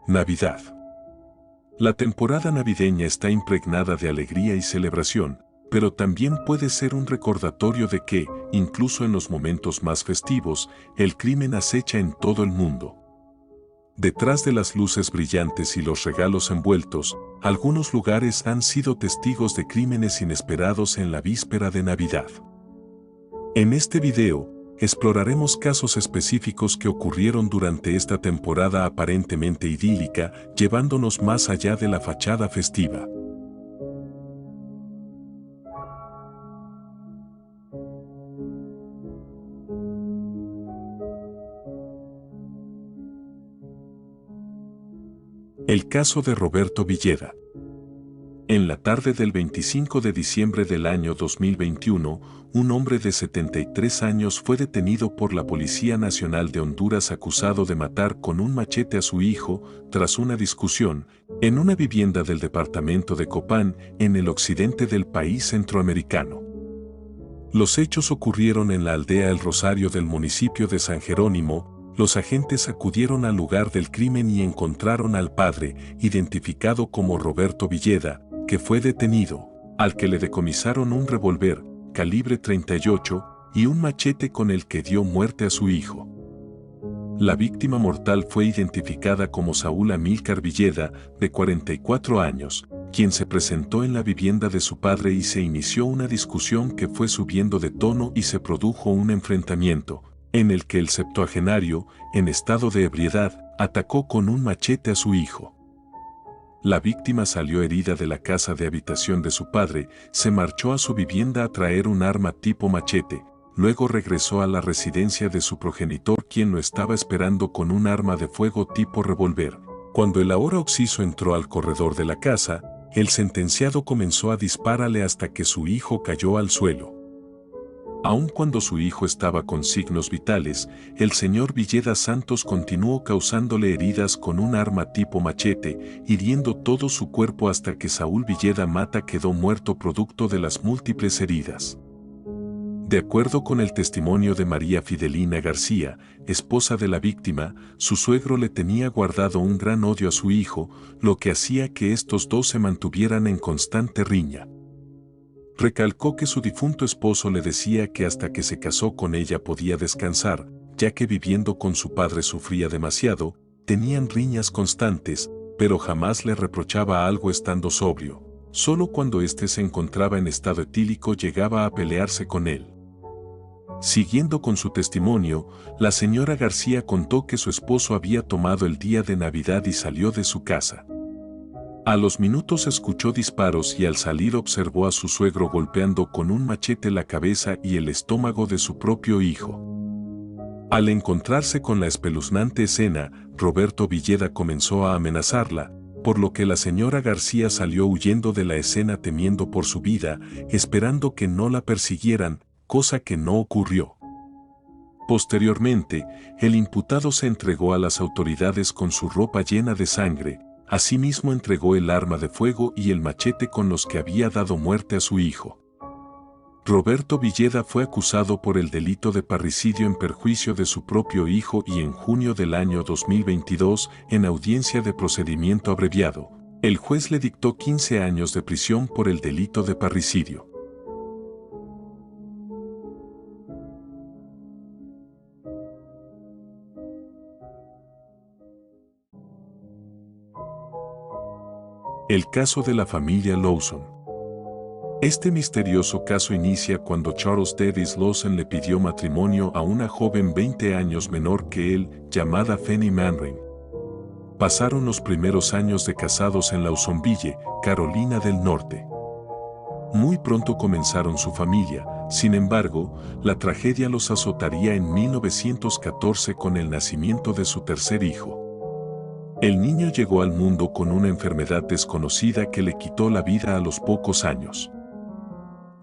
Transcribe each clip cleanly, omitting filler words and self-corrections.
Navidad. La temporada navideña está impregnada de alegría y celebración, pero también puede ser un recordatorio de que, incluso en los momentos más festivos, el crimen acecha en todo el mundo. Detrás de las luces brillantes y los regalos envueltos, algunos lugares han sido testigos de crímenes inesperados en la víspera de Navidad. En este video, exploraremos casos específicos que ocurrieron durante esta temporada aparentemente idílica, llevándonos más allá de la fachada festiva. El caso de Roberto Villeda. En la tarde del 25 de diciembre del año 2021, un hombre de 73 años fue detenido por la Policía Nacional de Honduras acusado de matar con un machete a su hijo tras una discusión en una vivienda del departamento de Copán, en el occidente del país centroamericano. Los hechos ocurrieron en la aldea El Rosario del municipio de San Jerónimo. Los agentes acudieron al lugar del crimen y encontraron al padre, identificado como Roberto Villeda, que fue detenido, al que le decomisaron un revólver calibre 38 y un machete con el que dio muerte a su hijo. La víctima mortal fue identificada como Saúl Amílcar Villeda, de 44 años, quien se presentó en la vivienda de su padre y se inició una discusión que fue subiendo de tono y se produjo un enfrentamiento, en el que el septuagenario, en estado de ebriedad, atacó con un machete a su hijo. La víctima salió herida de la casa de habitación de su padre, se marchó a su vivienda a traer un arma tipo machete, luego regresó a la residencia de su progenitor, quien lo estaba esperando con un arma de fuego tipo revólver. Cuando el ahora occiso entró al corredor de la casa, el sentenciado comenzó a dispararle hasta que su hijo cayó al suelo. Aun cuando su hijo estaba con signos vitales, el señor Villeda Santos continuó causándole heridas con un arma tipo machete, hiriendo todo su cuerpo hasta que Saúl Villeda Mata quedó muerto producto de las múltiples heridas. De acuerdo con el testimonio de María Fidelina García, esposa de la víctima, su suegro le tenía guardado un gran odio a su hijo, lo que hacía que estos dos se mantuvieran en constante riña. Recalcó que su difunto esposo le decía que hasta que se casó con ella podía descansar, ya que viviendo con su padre sufría demasiado, tenían riñas constantes, pero jamás le reprochaba algo estando sobrio. Solo cuando éste se encontraba en estado etílico llegaba a pelearse con él. Siguiendo con su testimonio, la señora García contó que su esposo había tomado el día de Navidad y salió de su casa. A los minutos escuchó disparos y al salir observó a su suegro golpeando con un machete la cabeza y el estómago de su propio hijo. Al encontrarse con la espeluznante escena, Roberto Villeda comenzó a amenazarla, por lo que la señora García salió huyendo de la escena temiendo por su vida, esperando que no la persiguieran, cosa que no ocurrió. Posteriormente, el imputado se entregó a las autoridades con su ropa llena de sangre. Asimismo entregó el arma de fuego y el machete con los que había dado muerte a su hijo. Roberto Villeda fue acusado por el delito de parricidio en perjuicio de su propio hijo y en junio del año 2022, en audiencia de procedimiento abreviado, el juez le dictó 15 años de prisión por el delito de parricidio. El caso de la familia Lawson. Este misterioso caso inicia cuando Charles Davis Lawson le pidió matrimonio a una joven 20 años menor que él, llamada Fanny Manring. Pasaron los primeros años de casados en Lawsonville, Carolina del Norte. Muy pronto comenzaron su familia, sin embargo, la tragedia los azotaría en 1914 con el nacimiento de su tercer hijo. El niño llegó al mundo con una enfermedad desconocida que le quitó la vida a los pocos años.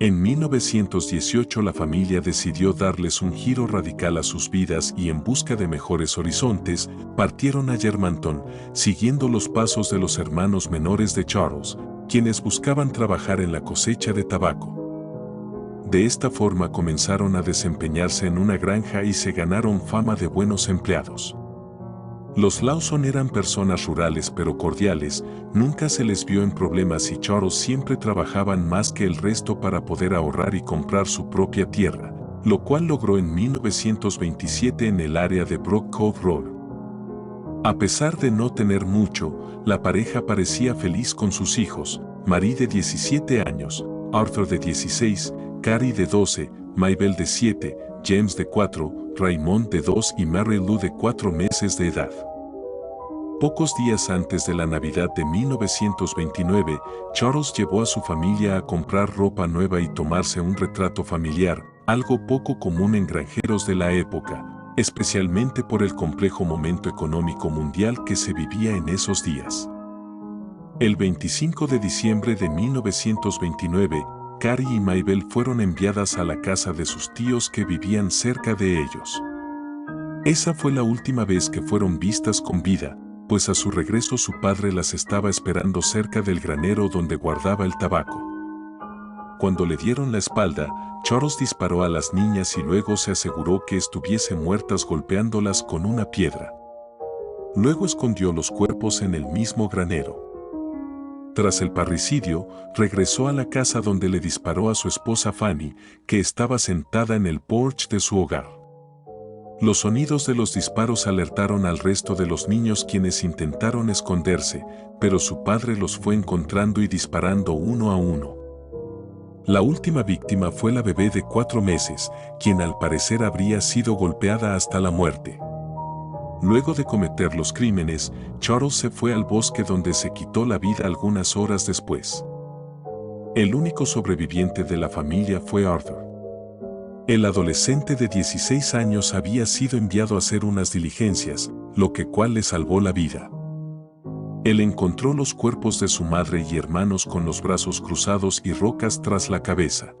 En 1918 la familia decidió darles un giro radical a sus vidas y en busca de mejores horizontes, partieron a Germantown, siguiendo los pasos de los hermanos menores de Charles, quienes buscaban trabajar en la cosecha de tabaco. De esta forma comenzaron a desempeñarse en una granja y se ganaron fama de buenos empleados. Los Lawson eran personas rurales pero cordiales, nunca se les vio en problemas y Charles siempre trabajaban más que el resto para poder ahorrar y comprar su propia tierra, lo cual logró en 1927 en el área de Brook Cove Road. A pesar de no tener mucho, la pareja parecía feliz con sus hijos, Marie de 17 años, Arthur de 16, Carrie de 12, Mabel de 7, James de 4, Raymond de 2 y Mary Lou de 4 meses de edad. Pocos días antes de la Navidad de 1929, Charles llevó a su familia a comprar ropa nueva y tomarse un retrato familiar, algo poco común en granjeros de la época, especialmente por el complejo momento económico mundial que se vivía en esos días. El 25 de diciembre de 1929, Carrie y Mabel fueron enviadas a la casa de sus tíos que vivían cerca de ellos. Esa fue la última vez que fueron vistas con vida, pues a su regreso su padre las estaba esperando cerca del granero donde guardaba el tabaco. Cuando le dieron la espalda, Charles disparó a las niñas y luego se aseguró que estuviesen muertas golpeándolas con una piedra. Luego escondió los cuerpos en el mismo granero. Tras el parricidio, regresó a la casa donde le disparó a su esposa Fanny, que estaba sentada en el porche de su hogar. Los sonidos de los disparos alertaron al resto de los niños quienes intentaron esconderse, pero su padre los fue encontrando y disparando uno a uno. La última víctima fue la bebé de 4 meses, quien al parecer habría sido golpeada hasta la muerte. Luego de cometer los crímenes, Charles se fue al bosque donde se quitó la vida algunas horas después. El único sobreviviente de la familia fue Arthur. El adolescente de 16 años había sido enviado a hacer unas diligencias, lo que le salvó la vida. Él encontró los cuerpos de su madre y hermanos con los brazos cruzados y rocas tras la cabeza.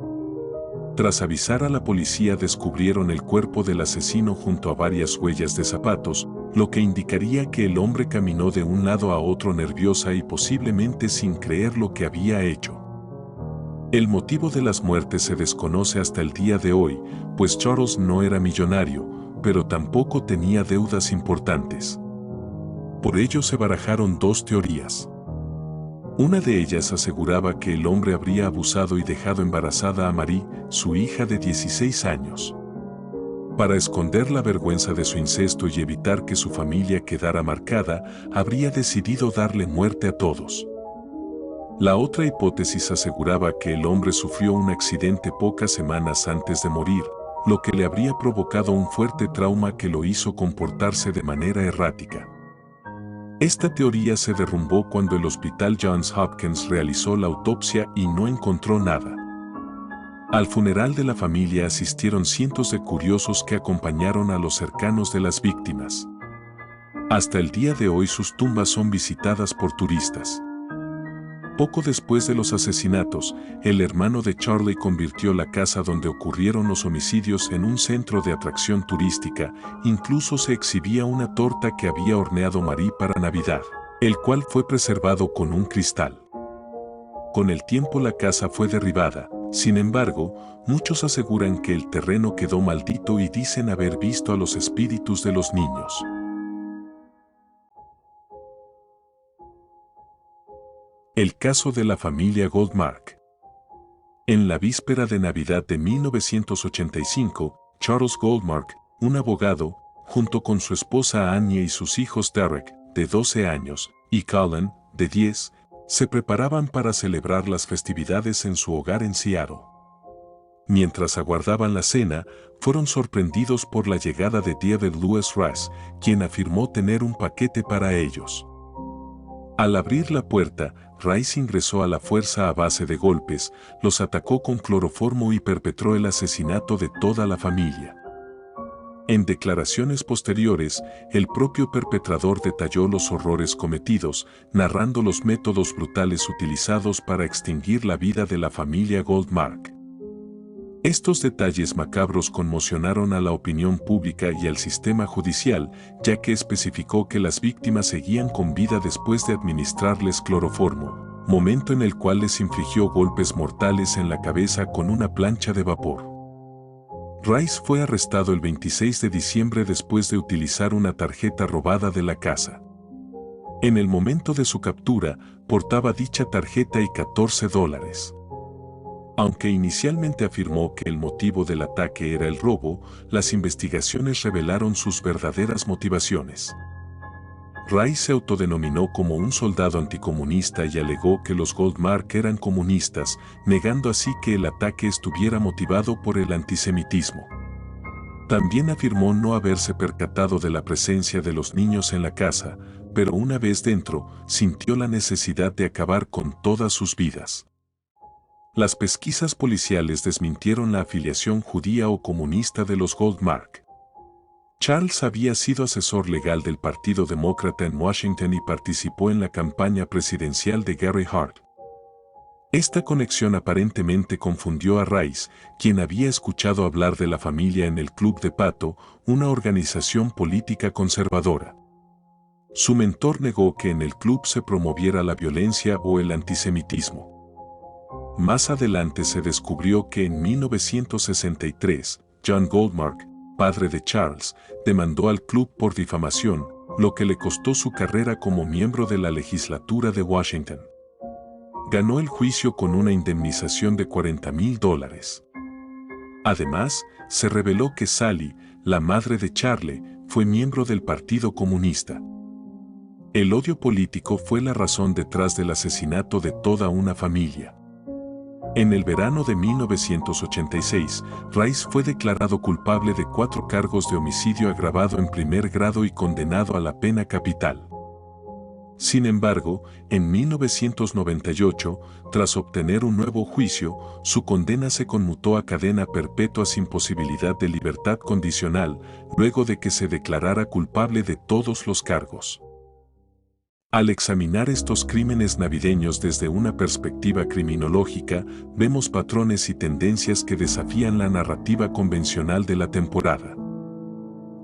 Tras avisar a la policía descubrieron el cuerpo del asesino junto a varias huellas de zapatos, lo que indicaría que el hombre caminó de un lado a otro nerviosa y posiblemente sin creer lo que había hecho. El motivo de las muertes se desconoce hasta el día de hoy, pues Charles no era millonario, pero tampoco tenía deudas importantes. Por ello se barajaron 2 teorías. Una de ellas aseguraba que el hombre habría abusado y dejado embarazada a Marie, su hija de 16 años. Para esconder la vergüenza de su incesto y evitar que su familia quedara marcada, habría decidido darle muerte a todos. La otra hipótesis aseguraba que el hombre sufrió un accidente pocas semanas antes de morir, lo que le habría provocado un fuerte trauma que lo hizo comportarse de manera errática. Esta teoría se derrumbó cuando el Hospital Johns Hopkins realizó la autopsia y no encontró nada. Al funeral de la familia asistieron cientos de curiosos que acompañaron a los cercanos de las víctimas. Hasta el día de hoy sus tumbas son visitadas por turistas. Poco después de los asesinatos, el hermano de Charlie convirtió la casa donde ocurrieron los homicidios en un centro de atracción turística, incluso se exhibía una torta que había horneado Marie para Navidad, el cual fue preservado con un cristal. Con el tiempo la casa fue derribada, sin embargo, muchos aseguran que el terreno quedó maldito y dicen haber visto a los espíritus de los niños. El caso de la familia Goldmark. En la víspera de Navidad de 1985, Charles Goldmark, un abogado, junto con su esposa Annie y sus hijos Derek, de 12 años, y Colin, de 10, se preparaban para celebrar las festividades en su hogar en Seattle. Mientras aguardaban la cena, fueron sorprendidos por la llegada de David Louis Rice, quien afirmó tener un paquete para ellos. Al abrir la puerta, Rice ingresó a la fuerza a base de golpes, los atacó con cloroformo y perpetró el asesinato de toda la familia. En declaraciones posteriores, el propio perpetrador detalló los horrores cometidos, narrando los métodos brutales utilizados para extinguir la vida de la familia Goldmark. Estos detalles macabros conmocionaron a la opinión pública y al sistema judicial, ya que especificó que las víctimas seguían con vida después de administrarles cloroformo, momento en el cual les infligió golpes mortales en la cabeza con una plancha de vapor. Rice fue arrestado el 26 de diciembre después de utilizar una tarjeta robada de la casa. En el momento de su captura, portaba dicha tarjeta y $14. Aunque inicialmente afirmó que el motivo del ataque era el robo, las investigaciones revelaron sus verdaderas motivaciones. Rice se autodenominó como un soldado anticomunista y alegó que los Goldmark eran comunistas, negando así que el ataque estuviera motivado por el antisemitismo. También afirmó no haberse percatado de la presencia de los niños en la casa, pero una vez dentro, sintió la necesidad de acabar con todas sus vidas. Las pesquisas policiales desmintieron la afiliación judía o comunista de los Goldmark. Charles había sido asesor legal del Partido Demócrata en Washington y participó en la campaña presidencial de Gary Hart. Esta conexión aparentemente confundió a Rice, quien había escuchado hablar de la familia en el Club de Pato, una organización política conservadora. Su mentor negó que en el club se promoviera la violencia o el antisemitismo. Más adelante se descubrió que en 1963, John Goldmark, padre de Charles, demandó al club por difamación, lo que le costó su carrera como miembro de la legislatura de Washington. Ganó el juicio con una indemnización de $40,000. Además, se reveló que Sally, la madre de Charlie, fue miembro del Partido Comunista. El odio político fue la razón detrás del asesinato de toda una familia. En el verano de 1986, Rice fue declarado culpable de 4 cargos de homicidio agravado en primer grado y condenado a la pena capital. Sin embargo, en 1998, tras obtener un nuevo juicio, su condena se conmutó a cadena perpetua sin posibilidad de libertad condicional, luego de que se declarara culpable de todos los cargos. Al examinar estos crímenes navideños desde una perspectiva criminológica, vemos patrones y tendencias que desafían la narrativa convencional de la temporada.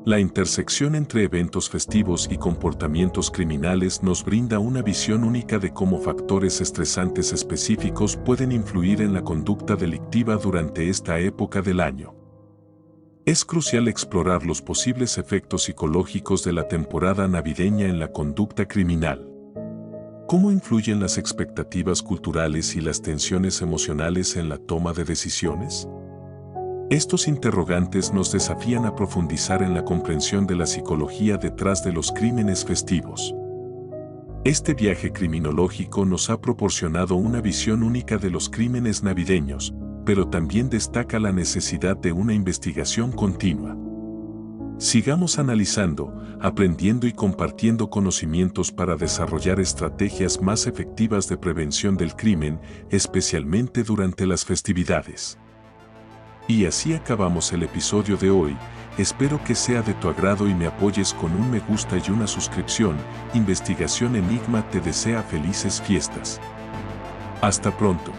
La intersección entre eventos festivos y comportamientos criminales nos brinda una visión única de cómo factores estresantes específicos pueden influir en la conducta delictiva durante esta época del año. Es crucial explorar los posibles efectos psicológicos de la temporada navideña en la conducta criminal. ¿Cómo influyen las expectativas culturales y las tensiones emocionales en la toma de decisiones? Estos interrogantes nos desafían a profundizar en la comprensión de la psicología detrás de los crímenes festivos. Este viaje criminológico nos ha proporcionado una visión única de los crímenes navideños, pero también destaca la necesidad de una investigación continua. Sigamos analizando, aprendiendo y compartiendo conocimientos para desarrollar estrategias más efectivas de prevención del crimen, especialmente durante las festividades. Y así acabamos el episodio de hoy. Espero que sea de tu agrado y me apoyes con un me gusta y una suscripción. Investigación Enigma te desea felices fiestas. Hasta pronto.